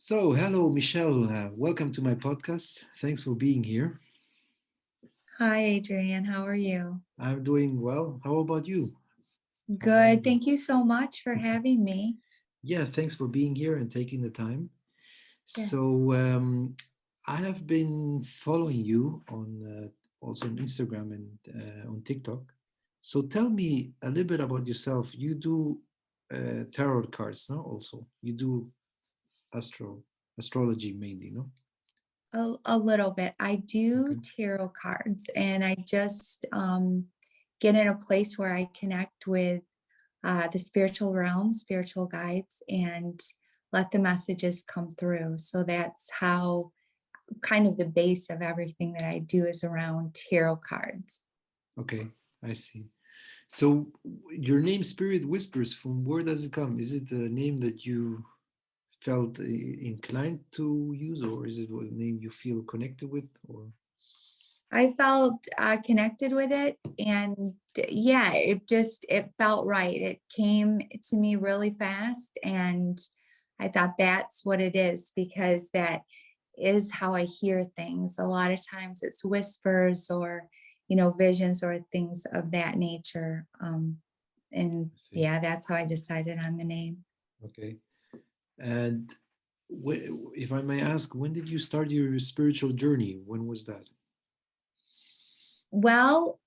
So, hello, Michelle. Welcome to my podcast. Thanks for being here. Hi, Adrian. How are you? I'm doing well. How about you? How are Good. you? Thank you so much for having me. Yeah, thanks for being here and taking the time. Yes. So, I have been following you on also on Instagram and on TikTok. So, tell me a little bit about yourself. You do tarot cards, no? Also, you do astrology mainly, no? A little bit. I do Okay. tarot cards and I just get in a place where I connect with the spiritual realm, spiritual guides, and let the messages come through. So that's how kind of the base of everything that I do is around tarot cards. Okay, I see. So your name Spirit Whispers, from where does it come? Is it a name that you felt inclined to use, or is it a name you feel connected with? Or I felt connected with it, and yeah, it felt right. It came to me really fast, and I thought that's what it is because that is how I hear things. A lot of times it's whispers or visions or things of that nature. And I see. yeah, that's how I decided on the name. Okay. And if I may ask, when did you start your spiritual journey? When was that? Well,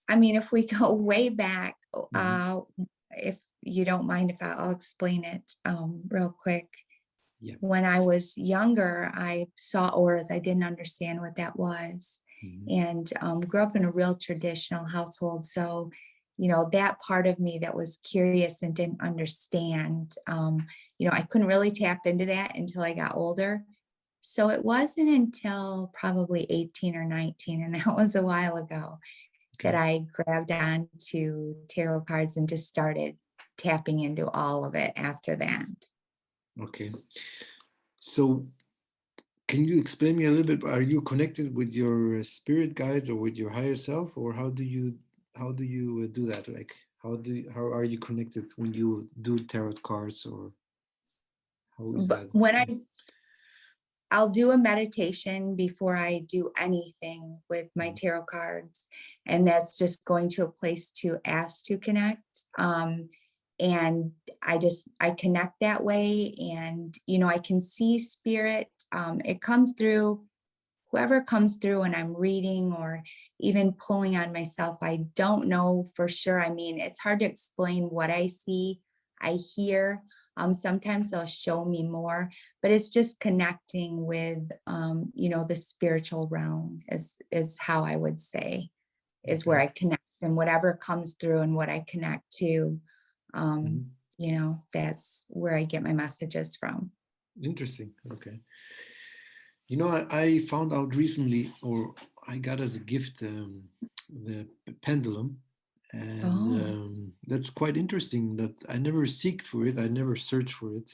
I mean, if we go way back, Hmm. if you don't mind if I'll explain it real quick. Yeah. When I was younger, I saw auras. I didn't understand what that was, Hmm. and grew up in a real traditional household. So, that part of me that was curious and didn't understand, I couldn't really tap into that until I got older. So it wasn't until probably 18 or 19, and that was a while ago, that Okay. I grabbed on to tarot cards and just started tapping into all of it after that. Okay. So can you explain me a little bit? Are you connected with your spirit guides or with your higher self, or how do you do that? Like how are you connected when you do tarot cards, or how is But that? when I'll do a meditation before I do anything with my Mhm. tarot cards, and that's just going to a place to ask to connect. And I connect that way, and I can see spirit. It comes through whoever comes through, and I'm reading or even pulling on myself. I don't know for sure. I mean, it's hard to explain what I see, I hear. Sometimes they'll show me more, but it's just connecting with, the spiritual realm is how I would say is where Okay. I connect, and whatever comes through and what I connect to, um, Mhm. that's where I get my messages from. Interesting. Okay. I found out recently, or I got as a gift, the pendulum, and Oh, that's quite interesting. That I never seeked for it, I never searched for it,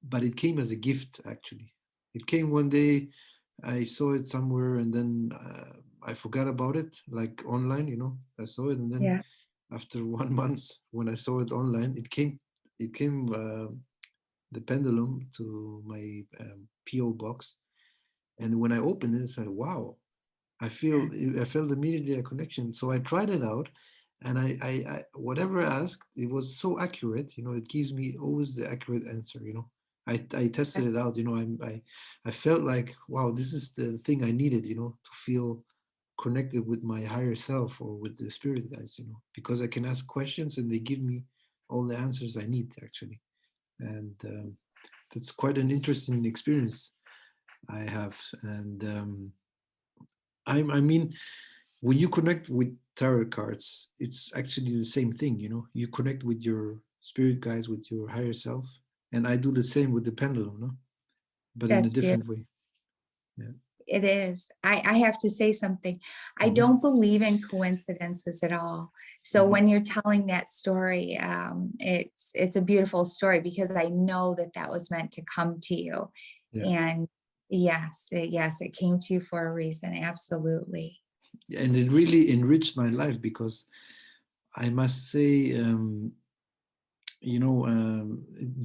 but it came as a gift. Actually, it came one day. I saw it somewhere, and then I forgot about it, like online. I saw it, and then yeah. after 1 month, when I saw it online, it came. It came. The pendulum to my PO box, and when I opened it, I said, "Wow, I felt immediately a connection." So I tried it out, and I whatever I asked, it was so accurate. It gives me always the accurate answer. I tested it out. I felt like, wow, this is the thing I needed. To feel connected with my higher self or with the spirit guides. Because I can ask questions and they give me all the answers I need actually, and that's quite an interesting experience I have. And I mean, when you connect with tarot cards, it's actually the same thing. You connect with your spirit guides, with your higher self, and I do the same with the pendulum, no, but in a That's beautiful. different way. Yeah. It is. I have to say something. I Hmm. don't believe in coincidences at all. So Hmm. when you're telling that story, it's a beautiful story because I know that that was meant to come to you. Yeah, And yes, it came to you for a reason. Absolutely. and it really enriched my life because I must say,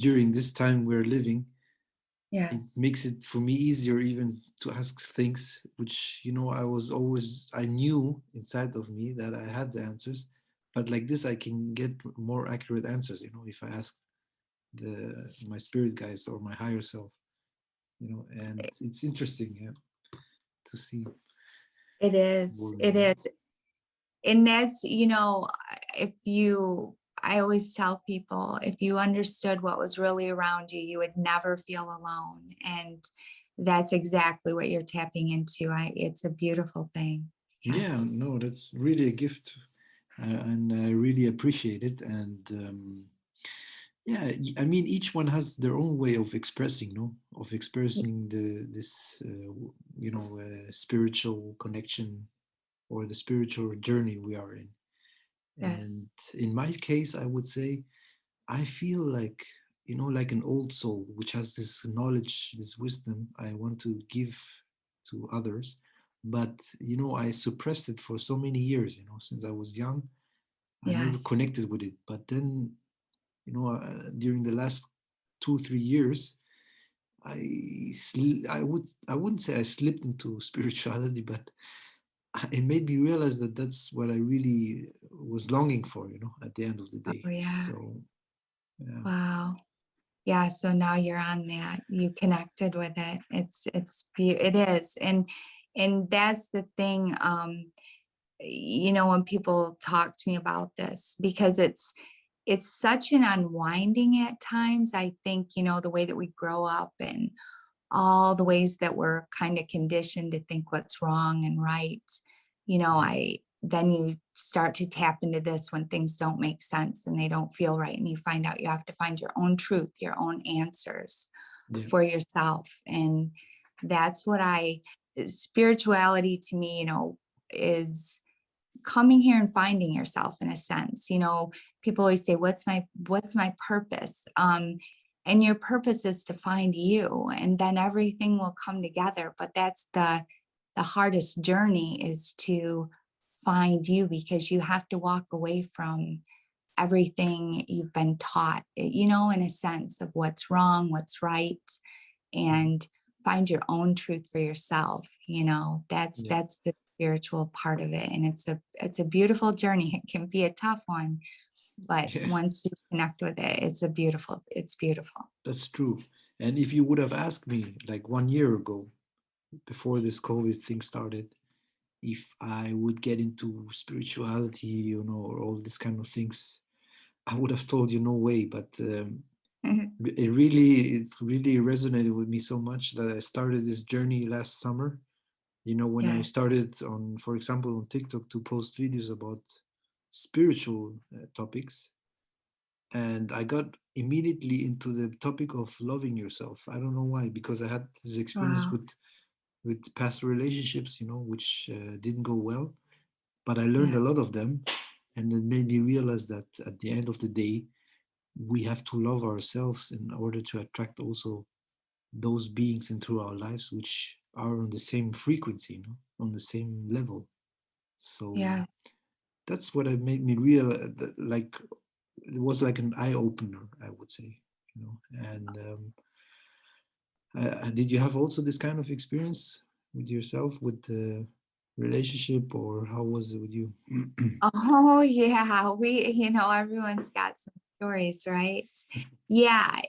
during this time we're living, it Yes. makes it for me easier even to ask things which, I knew inside of me that I had the answers, but like this I can get more accurate answers, if I ask my spirit guides or my higher self, and it's interesting, yeah, to see It is. world. It is. And that's, if you, I always tell people, if you understood what was really around you, you would never feel alone. And that's exactly what you're tapping into. It's a beautiful thing. Yeah, Yes. no, that's really a gift, and I really appreciate it. And yeah, I mean, each one has their own way of expressing, no, of expressing this, spiritual connection or the spiritual journey we are in. Yes. And in my case, I would say I feel like, like an old soul, which has this knowledge, this wisdom I want to give to others. But, I suppressed it for so many years, since I was young. I never Yes. connected with it. But then, during the last 2 3 years, I wouldn't say I slipped into spirituality, but it made me realize that that's what I really was longing for, at the end of the Oh, day. yeah. So, yeah. Wow. Yeah. So now you're on that. You connected with it. It is. And that's the thing. When people talk to me about this, because it's such an unwinding at times. I think, the way that we grow up and all the ways that we're kind of conditioned to think what's wrong and right, I then you start to tap into this when things don't make sense and they don't feel right. And you find out you have to find your own truth, your own answers Yeah. for yourself. And that's what spirituality to me, is coming here and finding yourself in a sense. People always say, what's my purpose? And your purpose is to find you, and then everything will come together. But that's the hardest journey, is to find you, because you have to walk away from everything you've been taught, in a sense of what's wrong, what's right, Mhm. and find your own truth for yourself. That's Yeah. that's the spiritual part of it. And it's a beautiful journey. It can be a tough one, but Yeah, once you connect with it, it's beautiful. that's true. And if you would have asked me like 1 year ago, before this COVID thing started, if I would get into spirituality, or all these kind of things, I would have told you no way. But it really resonated with me so much that I started this journey last summer. When I Yes. started for example, on TikTok to post videos about spiritual topics, and I got immediately into the topic of loving yourself. I don't know why, because I had this experience Wow. with past relationships, which didn't go well, but I learned Yeah. a lot of them, and it made me realize that at the end of the day, we have to love ourselves in order to attract also those beings into our lives which are on the same frequency, on the same level. So Yeah. that's what it made me realize that, like, it was like an eye opener, I would say, and did you have also this kind of experience with yourself, with the relationship, or how was it with you? Oh, yeah. Everyone's got some stories, right? Yeah.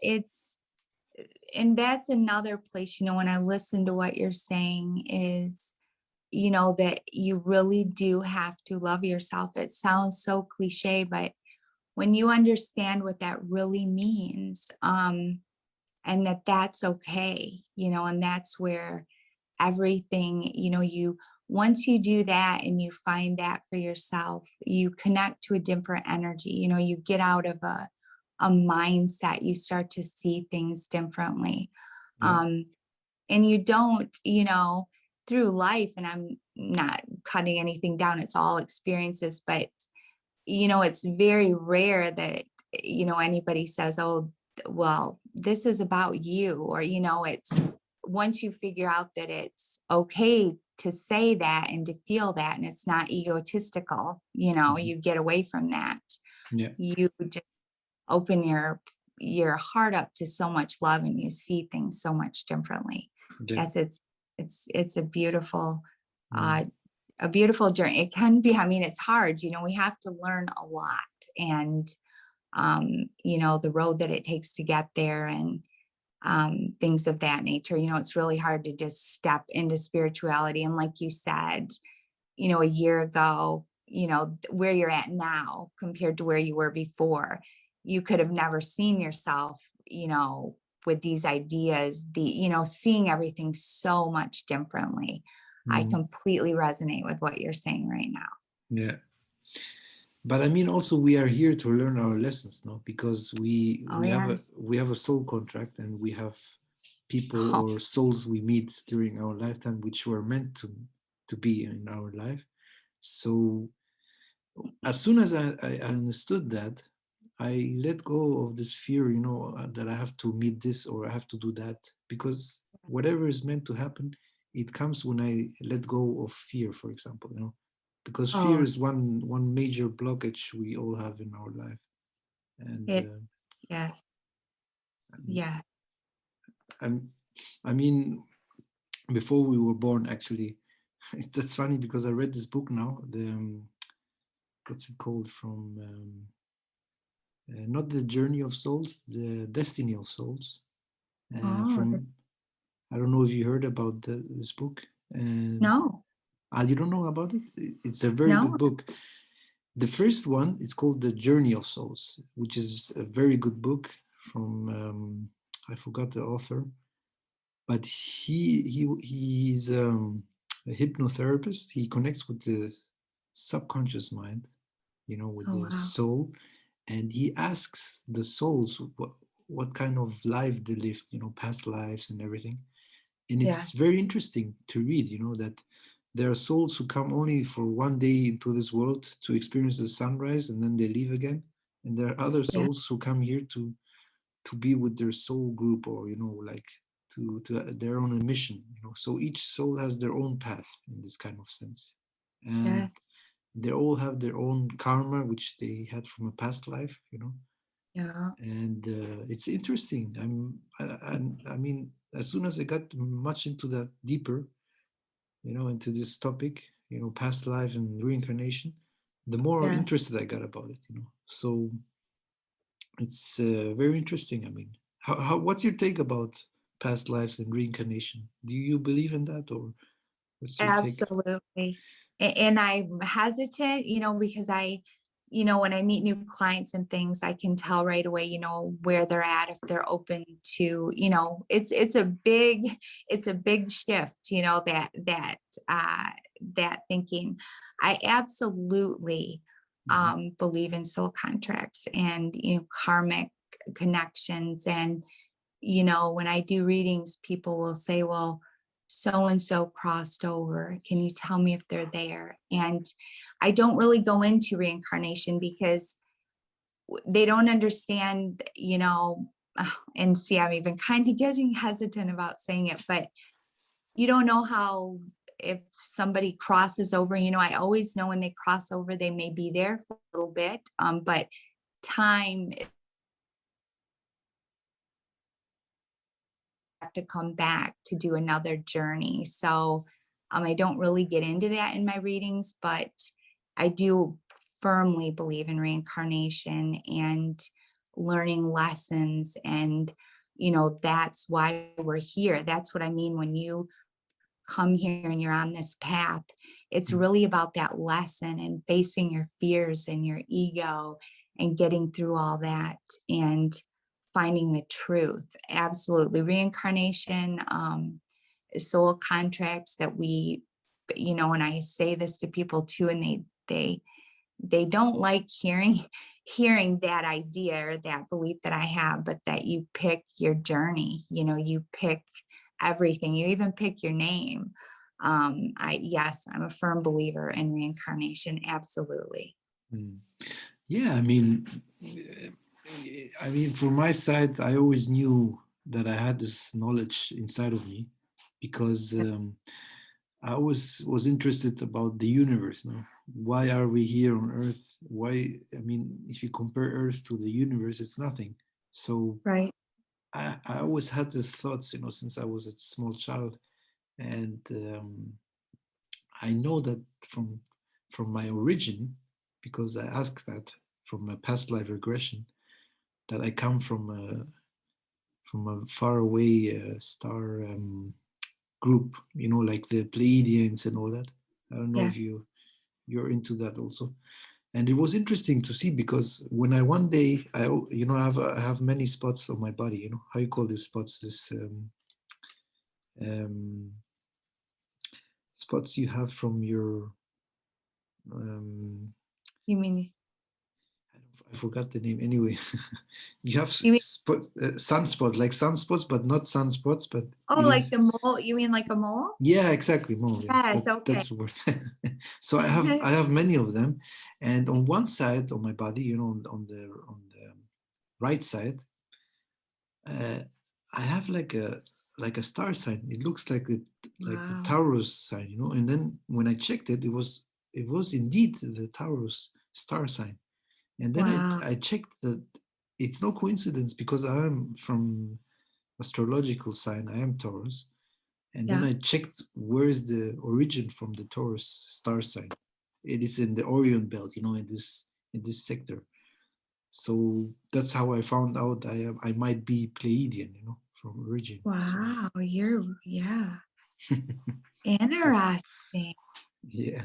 And that's another place, when I listen to what you're saying, is that you really do have to love yourself. It sounds so cliche, but when you understand what that really means, and that's okay, and that's where everything, once you do that and you find that for yourself, you connect to a different energy. You get out of a mindset, you start to see things differently. Yeah. Um, and you don't, through life, and I'm not cutting anything down, it's all experiences, but it's very rare that anybody says, oh, well, this is about you, or it's once you figure out that it's okay to say that and to feel that, and it's not egotistical, Mhm. you get away from that. Yeah. You just open your your heart up to so much love and you see things so much differently. Yeah. Yes, it's Mm. a beautiful journey. It can be, I mean, it's hard, you know, we have to learn a lot, and you know, the road that it takes to get there, and things of that nature. You know, it's really hard to just step into spirituality. And like you said, you know, a year ago, you know, where you're at now compared to where you were before, you could have never seen yourself, you know, with these ideas, you know, seeing everything so much differently. I Mm. completely resonate with what you're saying right now. Yeah. But I mean, also we are here to learn our lessons, no? Because Oh, yes. we have a soul contract, and we have people or souls we meet during our lifetime, which were meant to be in our life. So as soon as I understood that, I let go of this fear, you know, that I have to meet this or I have to do that, because whatever is meant to happen, it comes when I let go of fear, for example, you know, because fear Oh, is one major blockage we all have in our life. And it, yes, yeah. I'm, I mean, before we were born, actually, that's funny because I read this book now. The what's it called? From not the Journey of Souls, the Destiny of Souls. Oh, From I don't know if you heard about this book. And no, you don't know about it? It's a very good no. book. The first one is called The Journey of Souls, which is a very good book from I forgot the author, but he's a hypnotherapist. He connects with the subconscious mind, you know, with Oh, the wow. soul, and he asks the souls what kind of life they lived, you know, past lives and everything. And it's Yes, very interesting to read, you know, that there are souls who come only for one day into this world to experience the sunrise, and then they leave again. And there are other yeah, souls who come here to be with their soul group, or, you know, like to their own mission, you know. So each soul has their own path in this kind of sense. And yes, they all have their own karma, which they had from a past life, you know. yeah, And it's interesting. I mean, as soon as I got much into that deeper, you know, into this topic, you know, past life and reincarnation, the more yes. interested I got about it, you know. So it's very interesting. I mean, what's your take about past lives and reincarnation? Do you believe in that, or what's your take? Absolutely. And I'm hesitant, you know, because you know, when I meet new clients and things, I can tell right away, you know, where they're at, if they're open to, you know, it's a big shift, you know, uh, that thinking. I absolutely Mhm. believe in soul contracts and, you know, karmic connections. And you know, when I do readings, people will say, well, so and so crossed over. Can you tell me if they're there? And I don't really go into reincarnation because they don't understand, you know, and see, I'm even kind of getting hesitant about saying it, but you don't know how, if somebody crosses over, you know, I always know when they cross over, they may be there for a little bit, but time have to come back to do another journey. So I don't really get into that in my readings, but I do firmly believe in reincarnation and learning lessons. And, you know, that's why we're here. That's what I mean when you come here and you're on this path. It's Mm. really about that lesson and facing your fears and your ego and getting through all that and finding the truth. Absolutely. Reincarnation, soul contracts that we, you know, and I say this to people too, and they don't like hearing that idea or that belief that I have, but that you pick your journey, you know, you pick everything, you even pick your name. Yes, I'm a firm believer in reincarnation. Absolutely. Mm. Yeah, I mean, for my side, I always knew that I had this knowledge inside of me, because I always was interested about the universe. No, why are we here on Earth? Why? I mean, if you compare Earth to the universe, it's nothing. So Right. I always had these thoughts, since I was a small child, and I know that from my origin, because I asked that from a past life regression, that I come from a faraway star group, like the Pleiadians and all that. I don't know if Yes. you're into that also. And it was interesting to see, because when I one day I have many spots on my body. How you call these spots? This um, spots you have from your um, You mean I forgot the name. Anyway, you have you mean sunspots, like sunspots, but not sunspots, but oh, it like is. the mole? You mean like a mole? Yeah, exactly, mole. Yeah, Yes, okay. that's the word. So I have many of them, and on one side of my body, on the right side, uh, I have like a star sign. It looks like the Wow. Taurus sign, And then when I checked it, it was indeed the Taurus star sign. And then Wow. I checked that it's no coincidence, because I am from astrological sign. I am Taurus. And then Yeah. I checked where is the origin from the Taurus star sign. It is in the Orion belt, in this sector. So that's how I found out I might be Pleiadian, from origin. So Wow. Yeah. so Interesting. yeah.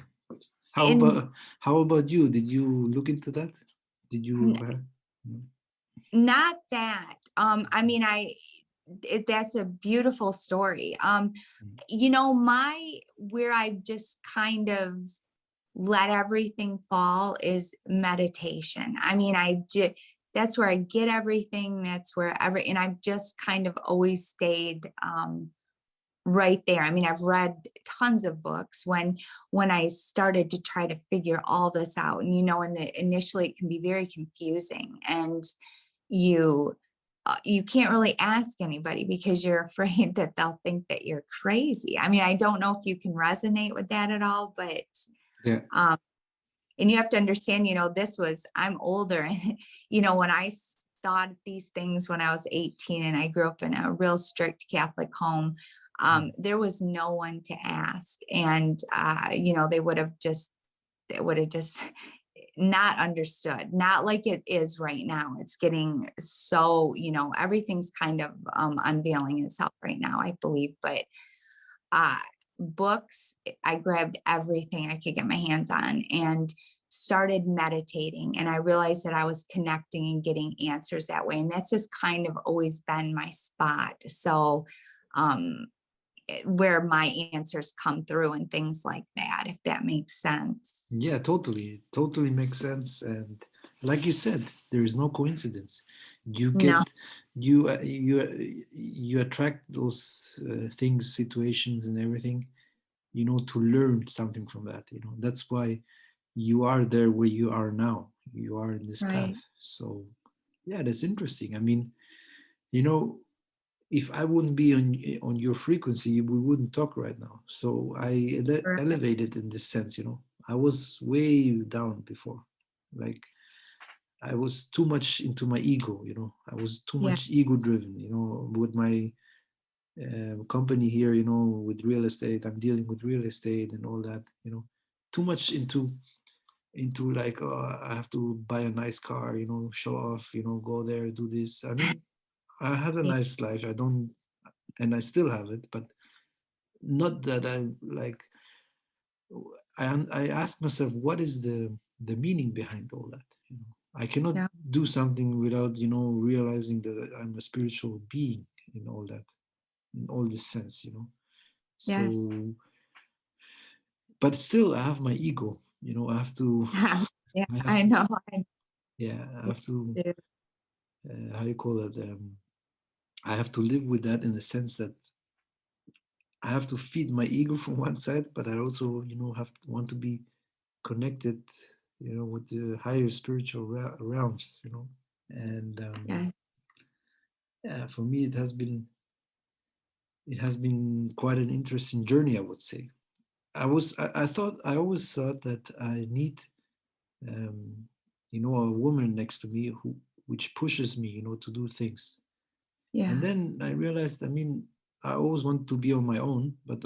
How And about how about you? Did you look into that? Did you? No? not that. I mean, that's a beautiful story. Mm. My where I just kind of let everything fall is meditation. I mean, that's where I get everything. That's where and I've just kind of always stayed right there. I mean, I've read tons of books when I started to try to figure all this out. And initially it can be very confusing, and you you can't really ask anybody because you're afraid that they'll think that you're crazy. I mean, I don't know if you can resonate with that at all, but Yeah. um, and you have to understand, I'm older, and when thought these things when I was 18, and I grew up in a real strict Catholic home, Mm. there was no one to ask, and they would have just not understood, not like it is right now. It's getting so, everything's kind of unveiling itself right now, I believe. But uh books, I grabbed everything I could get my hands on and started meditating, and I realized that I was connecting and getting answers that way, and that's just kind of always been my spot. So um where my answers come through and things like that, if that makes sense. Yeah, totally. Totally makes sense. And like you said, there is no coincidence. You No. get you attract those things, situations, and everything, to learn something from that. That's why you are there where you are now. You are in this Right. path. So yeah, that's interesting. I mean, you know, if I wouldn't be on your frequency, we wouldn't talk right now. So I Correct. elevated in this sense. I was way down before, like I was too much into my ego. I was too Yeah. much ego driven. With my company here. With real estate, I'm dealing with real estate and all that. Too much into like, oh, I have to buy a nice car. Show off. Go there, do this. I mean, I had a Yeah. nice life. I don't, and I still have it, but not that I like. I ask myself, what is the meaning behind all that? I cannot Yeah. do something without realizing that I'm a spiritual being in all that, in all this sense. Yes. So, but still, I have my ego. I have to. Yeah, I have I to. know. Yeah, I Me have to. too. How you call it? I have to live with that in the sense that I have to feed my ego from one side, but I also, want to be connected, with the higher spiritual realms, And Yes. yeah, for me, it has been quite an interesting journey, I would say. I always thought that I need, um, a woman next to me which pushes me, to do things. And Yeah. then I realized, I always want to be on my own, but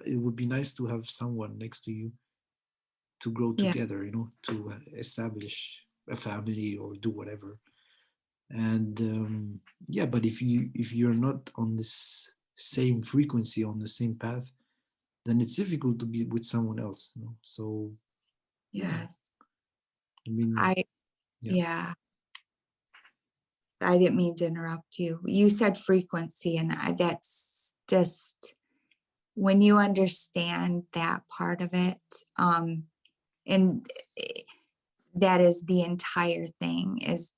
it would be nice to have someone next to you to grow Yeah. together, to establish a family or do whatever. And yeah, but if you're not on this same frequency, on the same path, then it's difficult to be with someone else. So yeah, Yes. I mean, I, yeah, yeah, I didn't mean to interrupt you. You said frequency, and that's just when you understand that part of it, and eh, that is the entire thing is,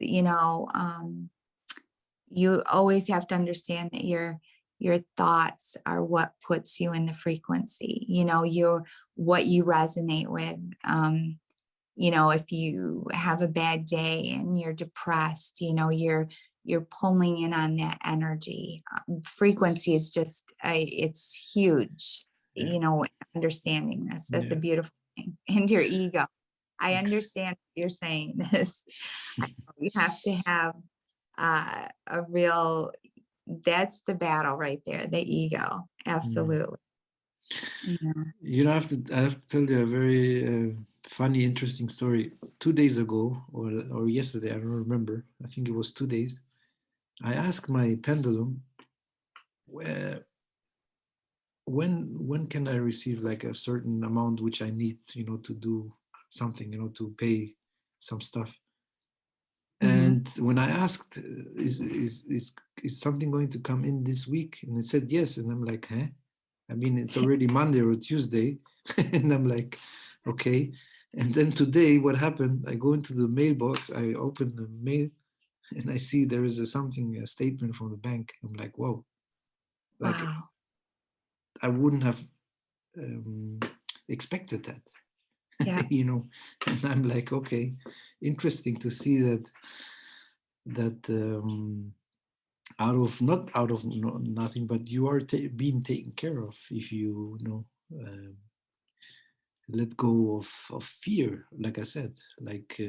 you always have to understand that your thoughts are what puts you in the frequency, your what you resonate with. If you have a bad day and you're depressed, you're pulling in on that energy. Frequency is just it's huge. yeah, Understanding this, that's a yeah. beautiful thing. And your ego, I Ex- understand what you're saying. This, I know you have to have a real, that's the battle right there, the ego. mm. Absolutely. Yeah. I have to tell you a very funny, interesting story. 2 days ago, or yesterday, I don't remember. I think it was 2 days. I asked my pendulum, where when can I receive like a certain amount which I need, to do something, to pay some stuff. Hmm. And when I asked, is something going to come in this week? And it said yes. And I'm like, huh? It's already Monday or Tuesday. And I'm like, okay. And then today, what happened? I go into the mailbox, I open the mail, and I see there is a statement from the bank. I'm like, whoa, like Wow. I wouldn't have um, expected Yeah. that, And I'm like, okay, interesting to see that not out of nothing, but you are being taken care of if um let go of fear, like I said, like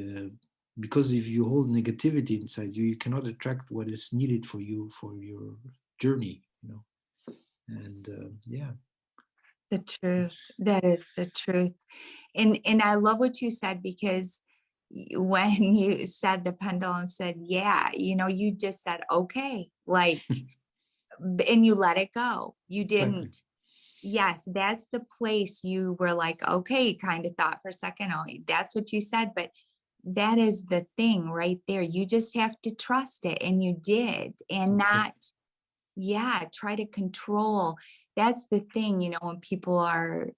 because if you hold negativity inside you, you cannot attract what is needed for you for your journey. And yeah. The truth. That is the truth. And I love what you said, because when you said the pendulum said, yeah, you just said, okay, like, and you let it go. You Exactly. didn't, yes, that's the place you were like, okay, kind of thought for a second, oh, that's what you said. But that is the thing right there. You just have to trust it. And you did, and not, Exactly. yeah, try to control. That's the thing, when people are,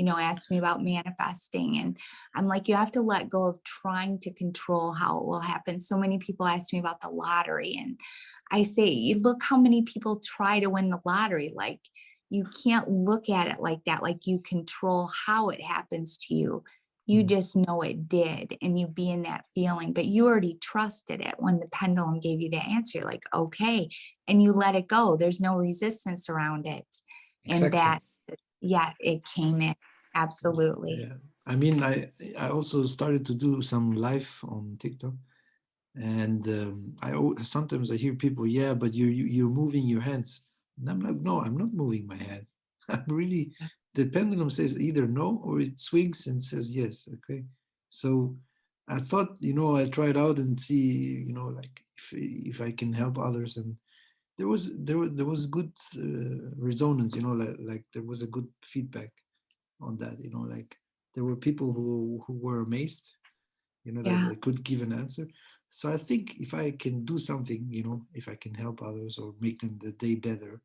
ask me about manifesting, and I'm like, you have to let go of trying to control how it will happen. So many people ask me about the lottery, and I say, look how many people try to win the lottery. Like, you can't look at it like that, like you control how it happens to you. You Mm. just know it did, and you be in that feeling, but you already trusted it when the pendulum gave you that answer. You're like, okay, and you let it go. There's no resistance around it. And Exactly. that, yeah, it came in. Absolutely. Yeah. I also started to do some live on TikTok, and sometimes I hear people, yeah, but you're moving your hands, and I'm like, no, I'm not moving my hand. I'm really, the pendulum says either no or it swings and says yes. Okay, so I thought, I try it out and see, like if I can help others, and there was good resonance, like there was a good feedback on that, like there were people who were amazed, that Yeah. I could give an answer. So I think if I can do something, if I can help others or make them the day better,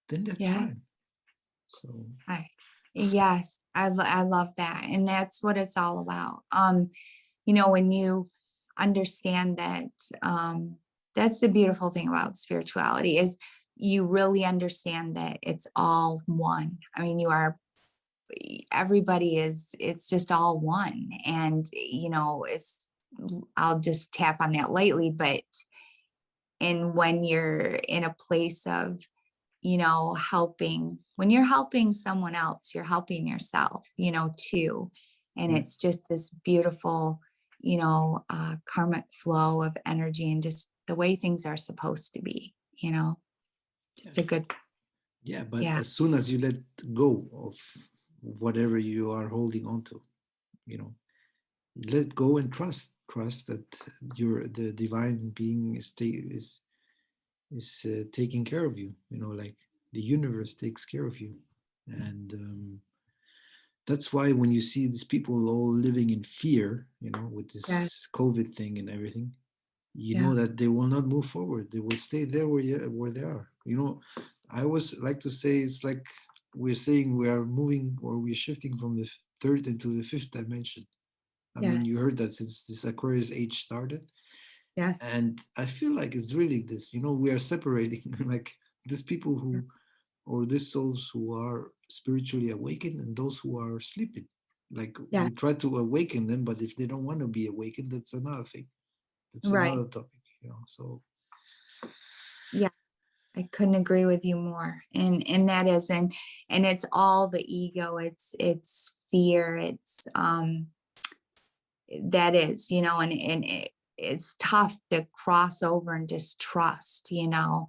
then that's Yes. fine. So I, yes. I love that. And that's what it's all about. When you understand that, that's the beautiful thing about spirituality is you really understand that it's all one. I mean, everybody is, it's just all one. And, I'll just tap on that lightly, but and when you're in a place of, helping, when you're helping someone else, you're helping yourself, too. And yeah, it's just this beautiful, karmic flow of energy, and just the way things are supposed to be, Yeah. just a good, Yeah, but yeah, as soon as you let go of whatever you are holding on to, you know, let go and trust that the divine being is taking care of you. Like the universe takes care of you, and that's why when you see these people all living in fear, with yeah, this COVID thing and everything, you yeah, know that they will not move forward. They will stay there where they are. I always like to say it's like we're saying we are moving or we're shifting from the third into the fifth dimension. I mean, you yes, heard that since this Aquarius age started, yes, and I feel like it's really this. We are separating like these people who or these souls who are spiritually awakened and those who are sleeping. Like yeah, we try to awaken them, but if they don't want to be awakened, that's another thing. That's right. another topic. So Yeah, I couldn't agree with you more. And that is, and it's all the ego, it's fear, it's that is, and it's tough to cross over and distrust, mm,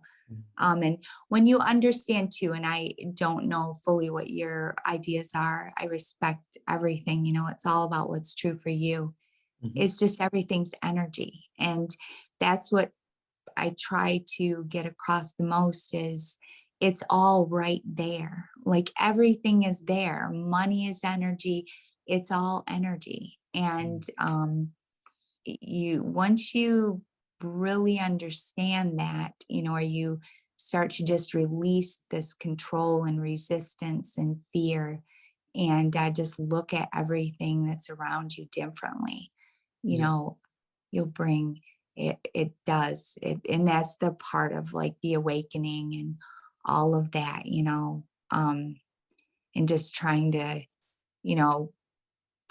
and when you understand too, and I don't know fully what your ideas are, I respect everything, it's all about what's true for you. mhm. It's just everything's energy. And that's what I try to get across the most is it's all right there. Like everything is there. Money is energy. It's all energy. And Mm, once you really understand that, or you start to just release this control and resistance and fear and just look at everything that's around you differently, you yeah, know, you'll bring it does it. And that's the part of like the awakening and all of that, and just trying to, you know,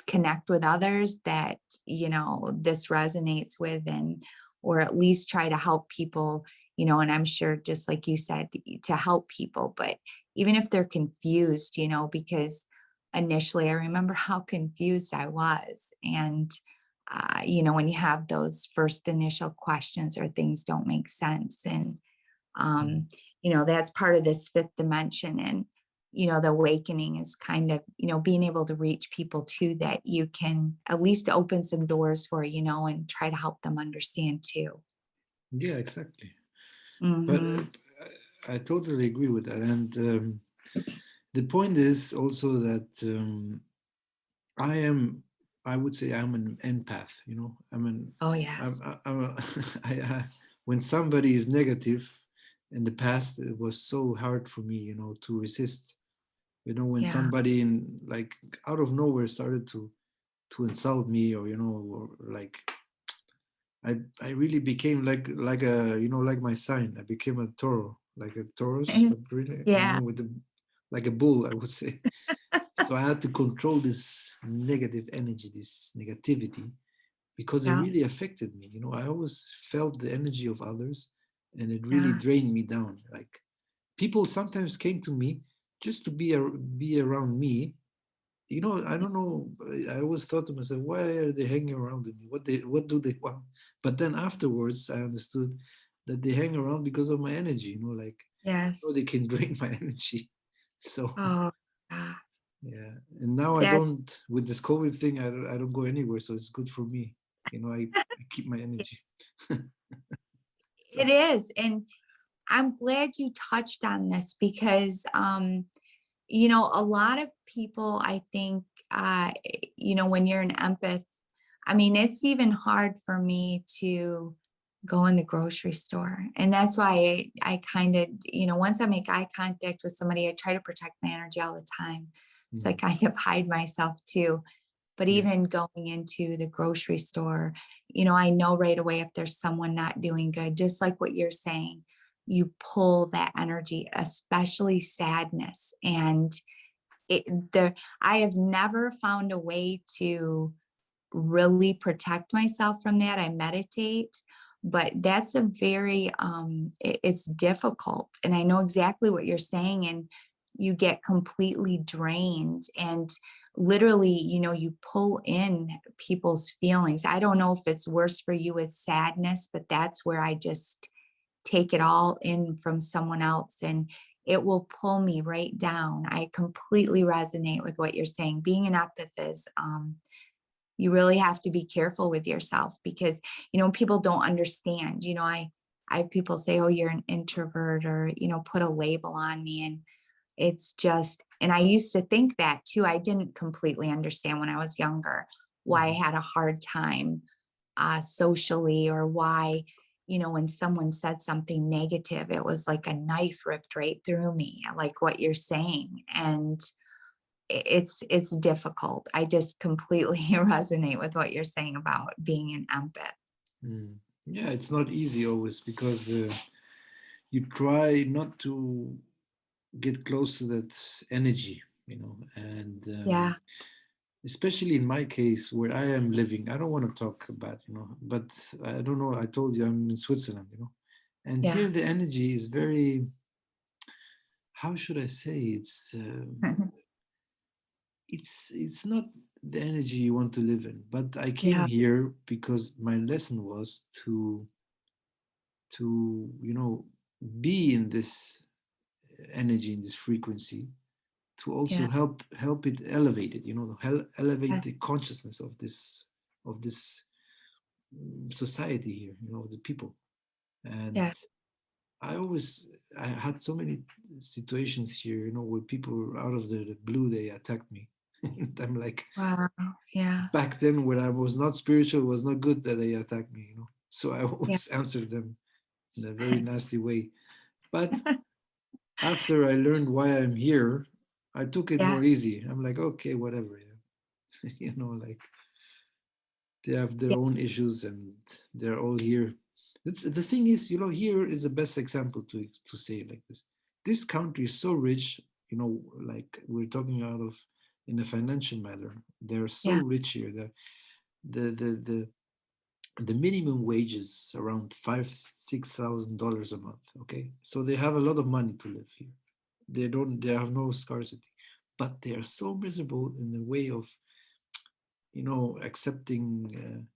connect with others that this resonates with, and or at least try to help people, and I'm sure just like you said, to help people. But even if they're confused, because initially I remember how confused I was. And when you have those first initial questions or things don't make sense, and mm, um, that's part of this fifth dimension. And the awakening is kind of being able to reach people too, that you can at least open some doors for, and try to help them understand too. yeah, exactly. But Hmm. I totally agree with that. And the point is also that I am, I would say, I'm an empath. Oh yes. I'm a when somebody is negative in the past, it was so hard for me, to resist. When Yeah. somebody in like out of nowhere started to insult me, or like I really became like a like my sign. I became a Toro, like a Taurus, really, Yeah. with the like a bull, I would say. So I had to control this negative energy, this negativity, because it Yeah. really affected me. I always felt the energy of others, and it really Yeah. drained me down. Like people sometimes came to me just to be around me. I don't know. I always thought to myself, why are they hanging around with me? What do they want? But then afterwards, I understood that they hang around because of my energy. Like Yes. they can drain my energy. So Oh yeah. yeah, and now I That don't with this COVID thing. I don't go anywhere, so it's good for me. I keep my energy. So it is. And I'm glad you touched on this because a lot of people, I think, when you're an empath, I mean, it's even hard for me to go in the grocery store. And that's why I kind of, once I make eye contact with somebody, I try to protect my energy all the time. So I mm, kind of hide myself too. But yeah, even going into the grocery store, I know right away if there's someone not doing good, just like what you're saying, you pull that energy, especially sadness. And it there I have never found a way to really protect myself from that. I meditate, but that's a very it's difficult. And I know exactly what you're saying, and you get completely drained. And literally, you pull in people's feelings. I don't know if it's worse for you with sadness, but that's where I just take it all in from someone else, and it will pull me right down. I completely resonate with what you're saying. Being an empath is, you really have to be careful with yourself because, people don't understand. I have people say, oh, you're an introvert, or, put a label on me. And it's just, and I used to think that too. I didn't completely understand when I was younger why I Mhm. had a hard time socially, or why, when someone said something negative, it was like a knife ripped right through me, like what you're saying. And it's difficult. I just completely resonate with what you're saying about being an empath. Mm. Yeah, it's not easy always because you try not to get close to that energy, and Yeah, especially in my case where I am living. I don't want to talk about, but I don't know. I told you I'm in Switzerland, and yeah, here the energy is very, how should I say? It's not the energy you want to live in. But I came yeah, here because my lesson was to be in this energy, in this frequency, to also yeah, help it elevate it, elevate yeah, the consciousness of this society here, the people. And yeah. I had so many situations here, where people out of the blue, they attacked me. And I'm like, Wow. Yeah, back then when I was not spiritual, it was not good that they attacked me, so I yeah, always answered them in a very nasty way. But after I learned why I'm here, I took it yeah, more easy. I'm like, okay, whatever, yeah. Like they have their yeah, own issues and they're all here. That's the thing is, here is the best example to say it like this. This country is so rich, like we're talking out of in a financial matter. They're so yeah, rich here. The minimum wage is around $5,000-6,000 a month. Okay, so they have a lot of money to live here. They have no scarcity, but they are so miserable in the way of accepting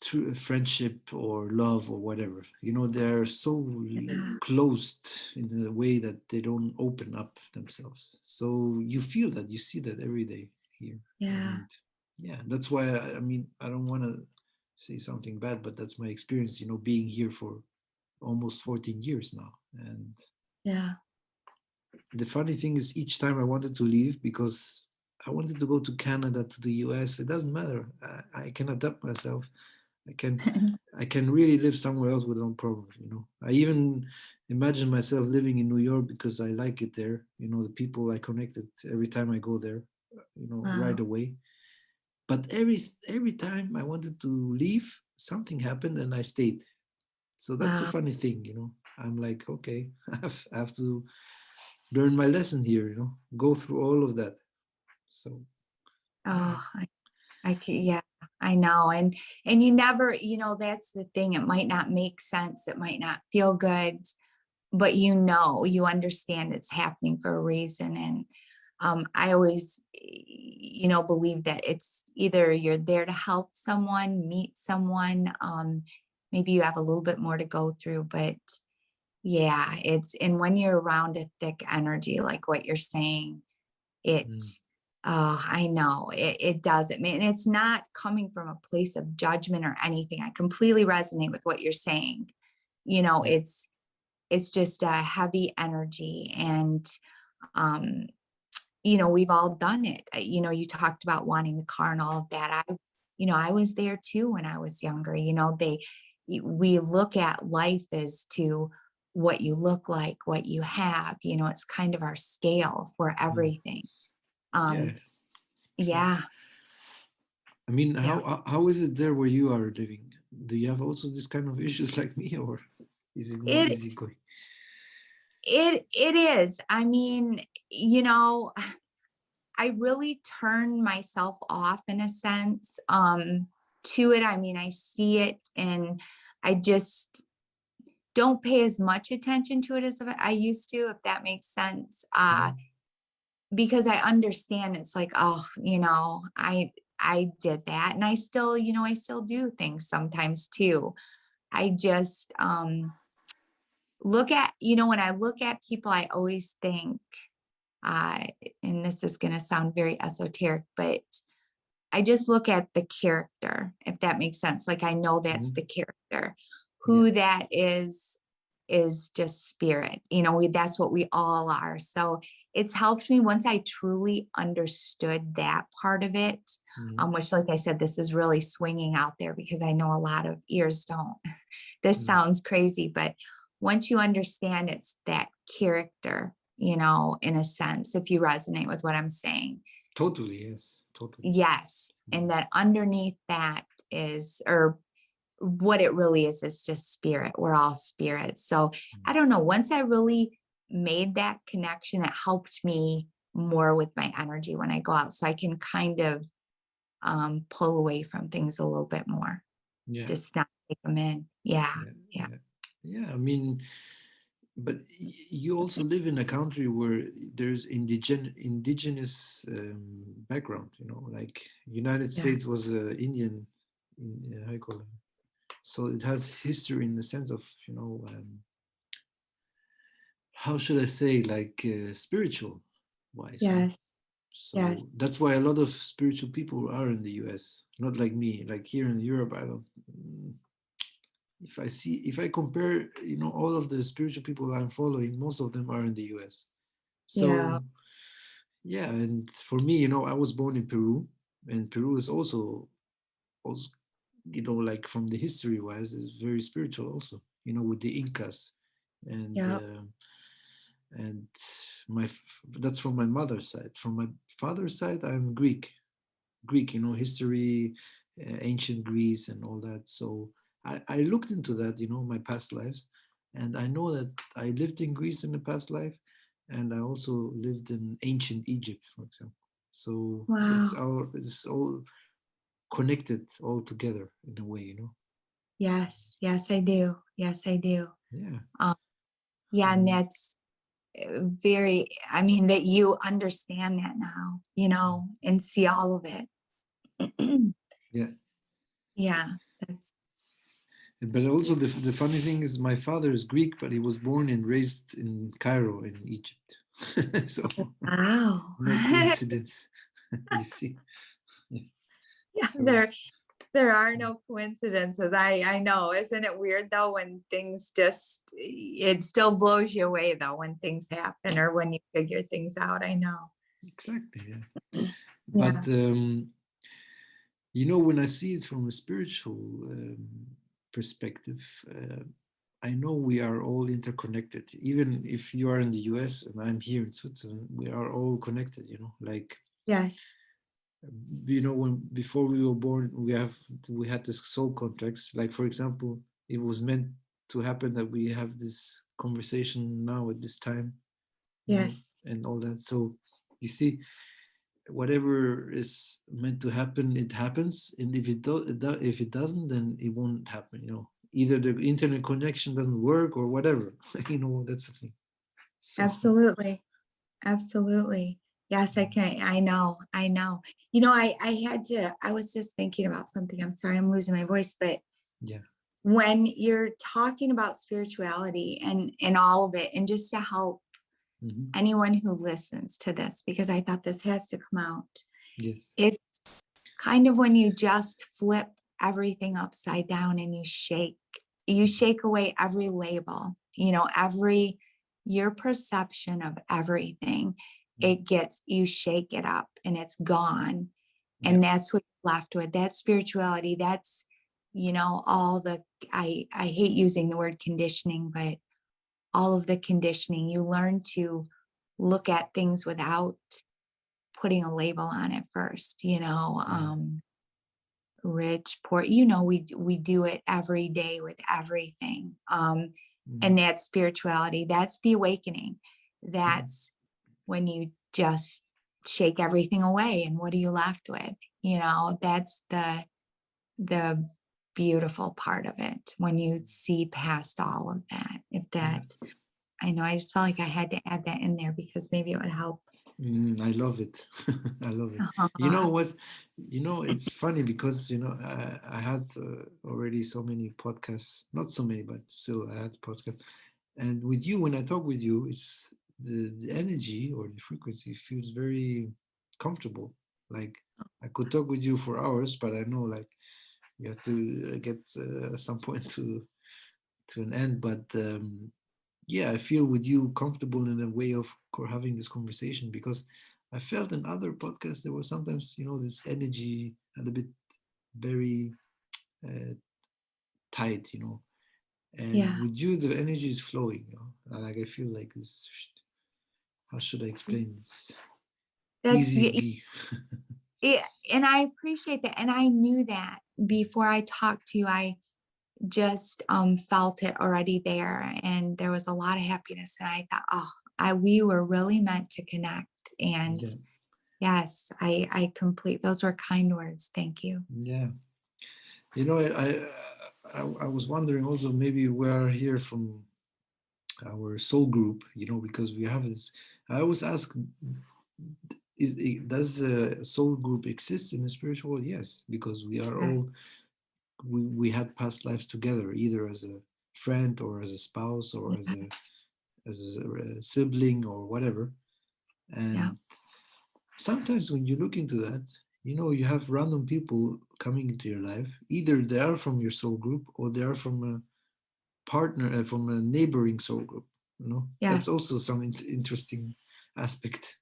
through friendship or love or whatever. They're so yeah, closed in a way that they don't open up themselves. So you feel that, you see that every day here. yeah, And yeah, that's why I mean, I don't want to say something bad, but that's my experience, being here for almost 14 years now. And yeah, the funny thing is, each time I wanted to leave because I wanted to go to Canada, to the US, it doesn't matter. I can adapt myself. I can I can really live somewhere else with no problem. I even imagine myself living in New York because I like it there. The people I connected every time I go there, right wow, away. But every time I wanted to leave, something happened and I stayed. So that's a wow. funny thing. I'm like, okay, I have to learn my lesson here. Go through all of that. So yeah. Oh, I can, yeah, I know. And you never, that's the thing. It might not make sense. It might not feel good, but you understand it's happening for a reason. And I always, believe that it's either you're there to help someone, meet someone. Maybe you have a little bit more to go through, but yeah, and when you're around a thick energy, like what you're saying, it, Mm, oh, I know it does. It mean it's not coming from a place of judgment or anything. I completely resonate with what you're saying. You know, yeah. it's it's just a heavy energy. And um, we've all done it. You talked about wanting the car and all of that. I was there too when I was younger. We look at life as to what you look like, what you have. It's kind of our scale for Mm, everything. yeah. Um, True. yeah, I mean, yeah. how is it there where you are living? Do you have also this kind of issues like me, or is it more It easygoing? it is. I mean, I really turn myself off in a sense to it. I mean, I see it and I just don't pay as much attention to it as I used to, if that makes sense. Mm, because I understand it's like, oh, I did that, and I still, I still do things sometimes too. I just look at, when I look at people, I always think, uh, and this is going to sound very esoteric, but I just look at the character, if that makes sense. Like I know that's Mhm. the character. Yeah. Who that is just spirit. That's what we all are. So it's helped me once I truly understood that part of it, Mhm. which, like I said, this is really swinging out there because I know a lot of ears don't. This Mm. sounds crazy, but once you understand it's that character, in a sense, if you resonate with what I'm saying. Totally, yes, totally. Yes. And Mm. that underneath that is, or what it really is just spirit. We're all spirit. So I Mm. don't know. Once I really made that connection, it helped me more with my energy when I go out. So I can kind of pull away from things a little bit more, Yeah, just not take them in. Yeah. yeah, Yeah. yeah, yeah. I mean, but you also live in a country where there's indigenous background. Like United Yeah. States was Indian, how you call it? So it has history in the sense of how should I say, like spiritual wise. Yes. Yes. So that's why a lot of spiritual people are in the US. Not like me. Like here in Europe, I don't. If I compare, all of the spiritual people I'm following, most of them are in the US. Yeah. So yeah, and for me, I was born in Peru, and Peru is also, like from the history wise, is very spiritual also. With the Incas, and Yeah. and that's from my mother's side. From my father's side, I'm Greek. Greek, history, ancient Greece, and all that. So I looked into that, my past lives, and I know that I lived in Greece in the past life, and I also lived in ancient Egypt, for example. So Wow. it's all connected all together in a way, Yes. Yes, I do. Yes, I do. Yeah. Um, yeah. And Mm, that's very, I mean, that you understand that now, and see all of it. yeah. Yeah, that's But also the funny thing is my father is Greek, but he was born and raised in Cairo in Egypt. So wow. no coincidence, you see. Yeah. Yeah, So there are no coincidences. I know. Isn't it weird though when things just it still blows you away though when things happen or when you figure things out. I know. exactly, yeah. Yeah. But when I see it from a spiritual perspective, I know we are all interconnected. Even if you are in the US and I'm here in Switzerland, we are all connected. Like Yes. when before we were born, we had this soul contracts. Like for example, it was meant to happen that we have this conversation now at this time, Yes. and all that. So you see, whatever is meant to happen, it happens, and if it doesn't, then it won't happen. Either the internet connection doesn't work or whatever. That's the thing. So Absolutely. Absolutely. Yes, I know. I know. I was just thinking about something. I'm sorry, I'm losing my voice, but yeah. when you're talking about spirituality and all of it, and just to help Hmm. anyone who listens to this, because I thought this has to come out, Yes. it's kind of when you just flip everything upside down and you shake away every label, your perception of everything, you shake it up and it's gone. Yeah. And that's what you're left with. That spirituality, that's, all the, I hate using the word conditioning, but all of the conditioning, you learn to look at things without putting a label on it first, Yeah. rich, poor, we do it every day with everything. Hmm. And that's spirituality. That's the awakening. Hmm. That's when you just shake everything away. And what are you left with? That's the beautiful part of it when you see past all of that. If Yeah. that, I know, I just felt like I had to add that in there because maybe it would help. I love it. I love it. You know Uh-huh. what? You know, it's funny because, you know, I had already so many podcasts, not so many, but still I had podcasts. And with you, when I talk with you, it's the energy or the frequency feels very comfortable. Like I could talk with you for hours, but I know like you have to get some point to an end. But yeah, I feel with you comfortable in a way of having this conversation because I felt in other podcasts there was sometimes, you know, this energy a little bit very uh, tight, you know. And Yeah, with you, the energy is flowing, you know. Like I feel like this. How should I explain this? that's Easy be. yeah, and I appreciate that. And I knew that before I talked to you. I just felt it already there, and there was a lot of happiness. And I thought, oh, I we were really meant to connect. And Yeah, yes, I complete those were kind words. Thank you. yeah. You know, I was wondering also maybe we are here from our soul group, you know, because we have this. I always ask, does the soul group exist in the spiritual world? Yes, because we are Yes, all we had past lives together, either as a friend or as a spouse or yeah, as a sibling or whatever. yeah, And sometimes when you look into that, you know, you have random people coming into your life. Either they are from your soul group or they are from a partner, from a neighboring soul group. You know, that's yes. also some interesting aspect.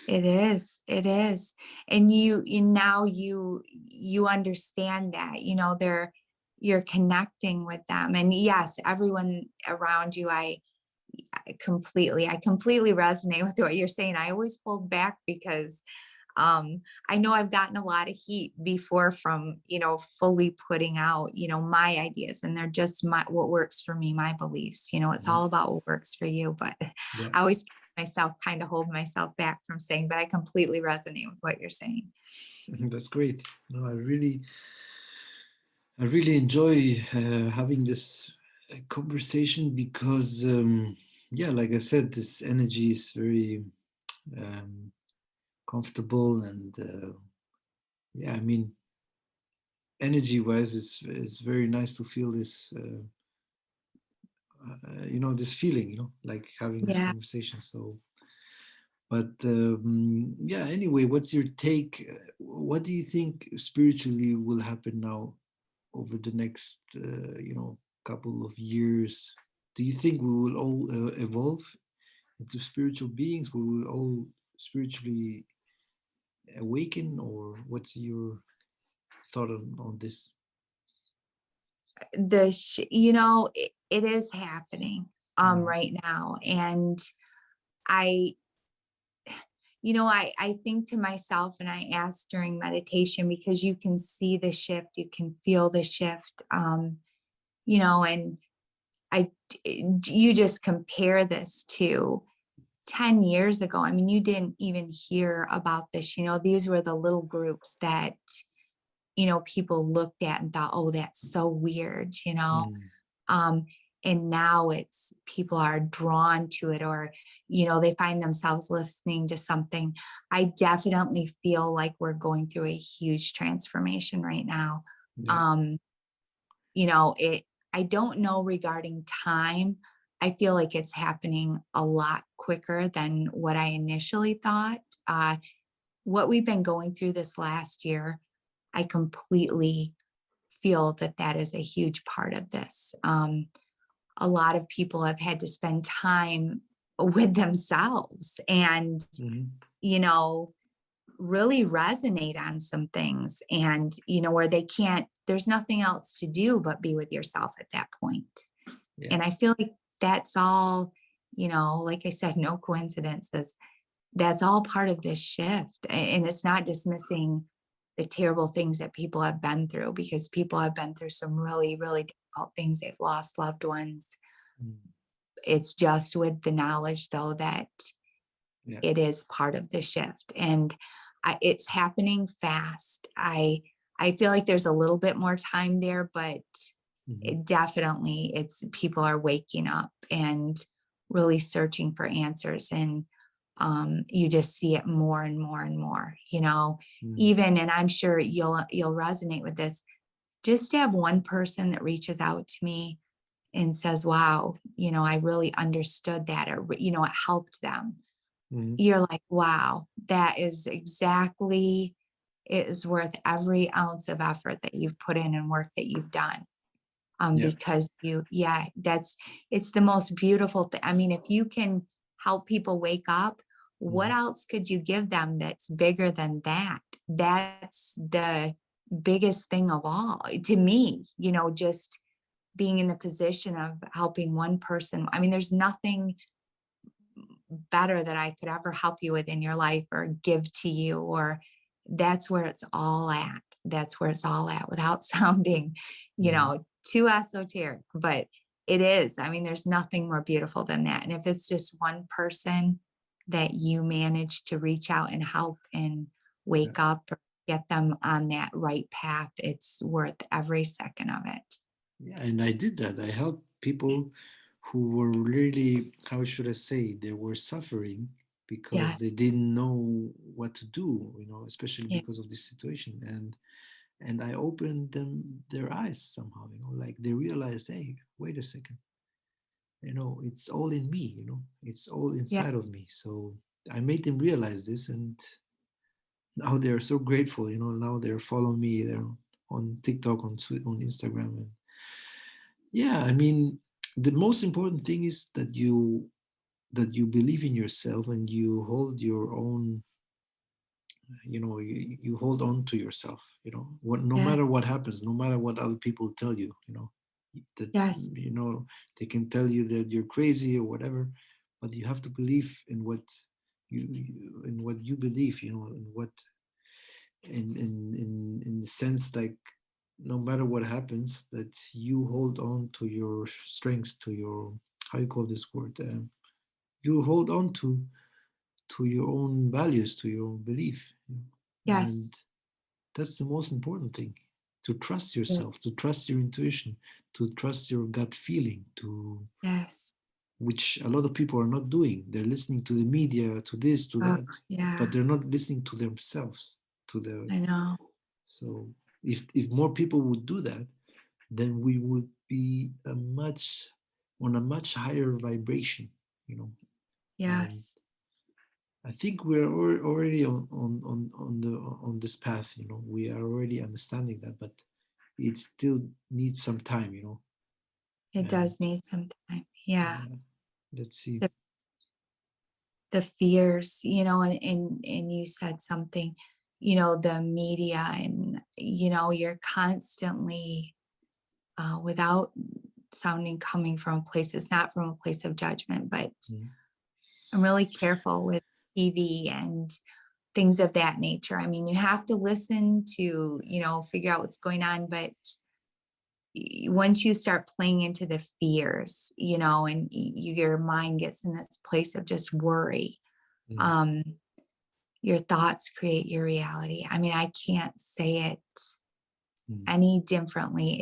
It is. It is. And now you understand that, you're connecting with them. And yes, everyone around you, I completely resonate with what you're saying. I always hold back because I know I've gotten a lot of heat before from, fully putting out, my ideas, and they're just what works for me, my beliefs. It's Mhm. all about what works for you. But Yeah, I always kind of hold myself back from saying, but I completely resonate with what you're saying. that's great. No, I really enjoy having this conversation because, yeah, like I said, this energy is very um, comfortable and yeah, I mean, energy-wise, it's very nice to feel this, you know, this feeling, you know, like having this Yeah. conversation. So, but yeah, anyway, what's your take? What do you think spiritually will happen now over the next, you know, couple of years? Do you think we will all evolve into spiritual beings? We will all spiritually awaken, or what's your thought on this? It is happening Mm, right now. And I I think to myself, and I ask during meditation, because you can see the shift, you can feel the shift. And you just compare this to 10 years ago. I mean, you didn't even hear about this. These were the little groups that, people looked at and thought, oh, that's so weird. mm, um, and now it's people are drawn to it, or they find themselves listening to something. I definitely feel like we're going through a huge transformation right now. yeah, um, it I don't know regarding time. I feel like it's happening a lot quicker than what I initially thought. What we've been going through this last year, I completely feel that that is a huge part of this. A lot of people have had to spend time with themselves and, hmm, you know, really resonate on some things, and, where there's nothing else to do but be with yourself at that point. yeah, And I feel like that's all, like I said, no coincidences. That's all part of this shift. And it's not dismissing the terrible things that people have been through, because people have been through some really, really difficult things. They've lost loved ones. mm, It's just with the knowledge, though, that yeah, it is part of the shift, and it's happening fast. I feel like there's a little bit more time there, but hmm, it definitely, it's people are waking up and really searching for answers. And you just see it more and more and more, mm, even, and I'm sure you'll resonate with this, just to have one person that reaches out to me and says, wow, I really understood that, or, it helped them. mm, You're like, wow, that is exactly, it is worth every ounce of effort that you've put in and work that you've done. yeah. Because it's the most beautiful thing. I mean, if you can help people wake up, what Mm, else could you give them that's bigger than that? That's the biggest thing of all to me, just being in the position of helping one person. I mean, there's nothing better that I could ever help you with in your life or give to you, or that's where it's all at. That's where it's all at without sounding, mm, too esoteric, but it is. I mean, there's nothing more beautiful than that. And if it's just one person that you manage to reach out and help and yeah. wake up or get them on that right path, it's worth every second of it. Yeah, and I did that. I helped people who were really, how should I say, they were suffering because Yes. they didn't know what to do, especially Yeah. because of this situation. And I opened them their eyes somehow, like they realized, hey, wait a second, it's all in me, it's all Yeah. inside of me. So I made them realize this, and now they're so grateful, now they're following me, they're on TikTok, on Instagram, and yeah, I mean, the most important thing is that you believe in yourself and you hold your own, you hold on to yourself, no Yeah. matter what happens, no matter what other people tell you, that Yes. they can tell you that you're crazy or whatever, but you have to believe in what in what you believe, in what in the sense, like, no matter what happens, that you hold on to your strengths, to your, how you call this word, you hold on to your own values, to your own belief, Yes. and that's the most important thing, to trust Yeah. yourself, to trust your intuition, to trust your gut feeling, to Yes. which a lot of people are not doing. They're listening to the media, to this, to Oh, that, but yeah. they're not listening to themselves, to their. I know. So if more people would do that, then we would be on a much higher vibration, you know. And Yes. I think we're already on this path, We are already understanding that, but it still needs some time, It And does need some time. Yeah. yeah, let's see. The the fears, and you said something, the media, and you're constantly, without sounding coming from a place, it's not from a place of judgment, but Mm, I'm really careful with TV and things of that nature. I mean, you have to listen to, figure out what's going on, but once you start playing into the fears, and your mind gets in this place of just worry, mm, um, your thoughts create your reality. I mean, I can't say it mm, any differently.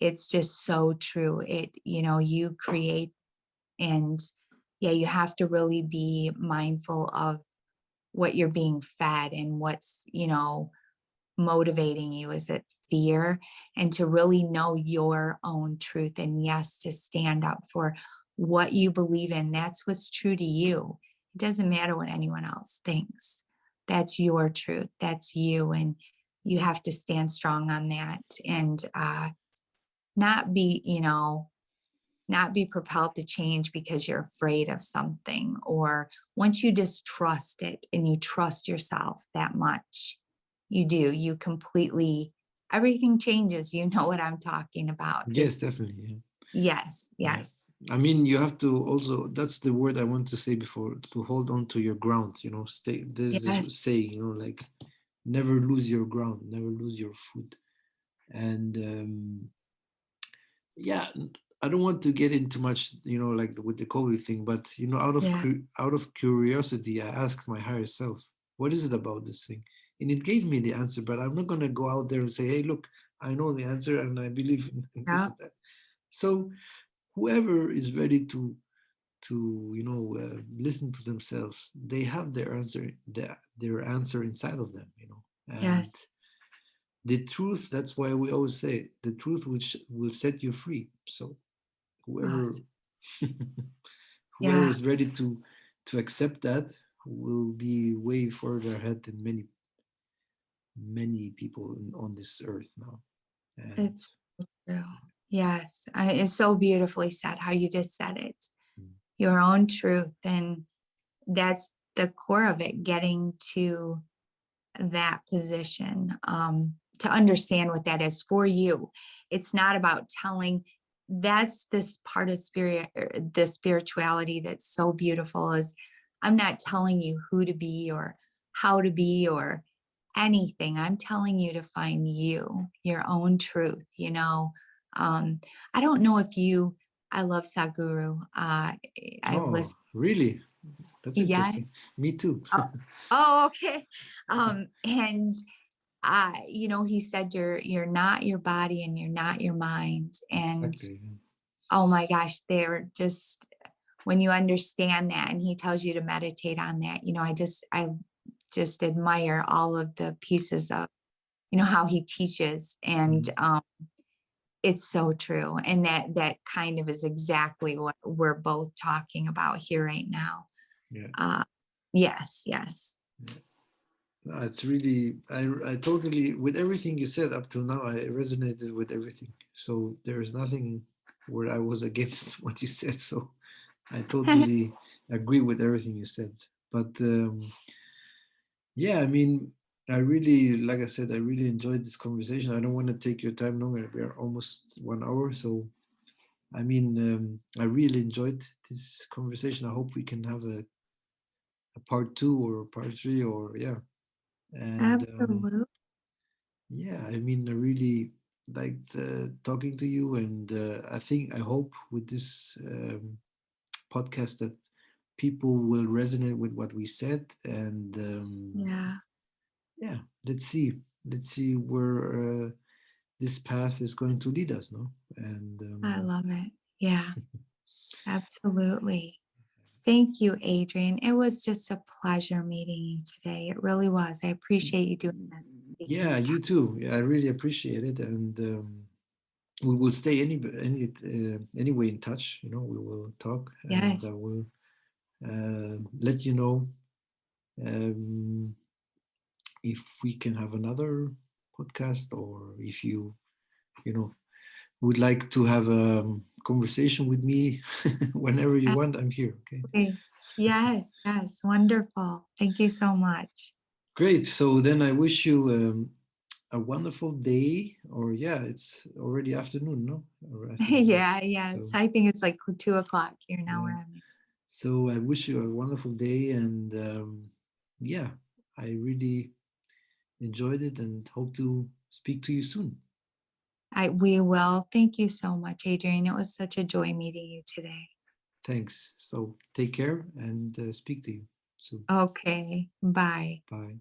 It's just so true. You create, and yeah, you have to really be mindful of what you're being fed and what's, motivating you. Is it fear? And to really know your own truth, and yes, to stand up for what you believe in. That's what's true to you. It doesn't matter what anyone else thinks. That's your truth. That's you. And you have to stand strong on that, and not be, not be propelled to change because you're afraid of something. Or once you distrust it and you trust yourself that much, you completely, everything changes. You know what I'm talking about. yes, Just, definitely. yes, Yeah. yes, I mean, you have to also, that's the word I want to say before, to hold on to your ground, stay, there's this yes, saying, like, never lose your ground, never lose your foot. And yeah, I don't want to get into much, like with the COVID thing, but yeah, out of curiosity, I asked my higher self, what is it about this thing? And it gave me the answer, but I'm not going to go out there and say, hey, look, I know the answer and I believe in this yeah, and that. So whoever is ready to to listen to themselves. They have their answer inside of them, and Yes. the truth. That's why we always say the truth, which will set you free. So whoever Yes. whoever Yeah. is ready to accept that will be way further ahead than many people on this earth now. And It's so true. Yes. It's so beautifully said how you just said it. mm, Your own truth. And that's the core of it, getting to that position, to understand what that is for you. It's not about telling. That's this part of the spirituality that's so beautiful is I'm not telling you who to be or how to be or anything. I'm telling you to find your own truth, I don't know if I love Sadhguru. I've oh, listened. really? That's Yeah. interesting. Me too. Oh, okay. And he said you're not your body and you're not your mind. And Exactly. oh my gosh, they're just when you understand that and he tells you to meditate on that, I just admire all of the pieces of, how he teaches. And Mhm. it's so true. And that kind of is exactly what we're both talking about here right now. Yeah. Uh yes, yes. Yeah. No, it's really, I totally, with everything you said up till now, I resonated with everything. So there's nothing where I was against what you said. So I totally agree with everything you said. But yeah, I mean, I really, like I said, I really enjoyed this conversation. I don't want to take your time longer. We are almost 1 hour. So, I mean, I really enjoyed this conversation. I hope we can have a part two or part three or, yeah. And Absolutely. yeah, I mean, I really liked talking to you. And I hope with this podcast that people will resonate with what we said. And Yeah, yeah, let's see where this path is going to lead us, no? And I love it. Yeah, absolutely. Thank you, Adrian. It was just a pleasure meeting you today. It really was. I appreciate you doing this. Taking yeah, the time. you too. Yeah, I really appreciate it. And we will stay anyway in touch. We will talk, and Yes, I will let you know um, if we can have another podcast, or if you know would like to have a conversation with me whenever you want. I'm here. Okay. absolutely. Yes, yes. Wonderful. Thank you so much. Great. So then I wish you a wonderful day, or yeah, it's already afternoon, no? Or I think so. Yeah, yes. So I think it's like 2 o'clock here now yeah. where I'm at. So I wish you a wonderful day, and yeah, I really enjoyed it and hope to speak to you soon. We will. Thank you so much, Adrian. It was such a joy meeting you today. Thanks. So take care and speak to you soon. Okay. Bye. Bye.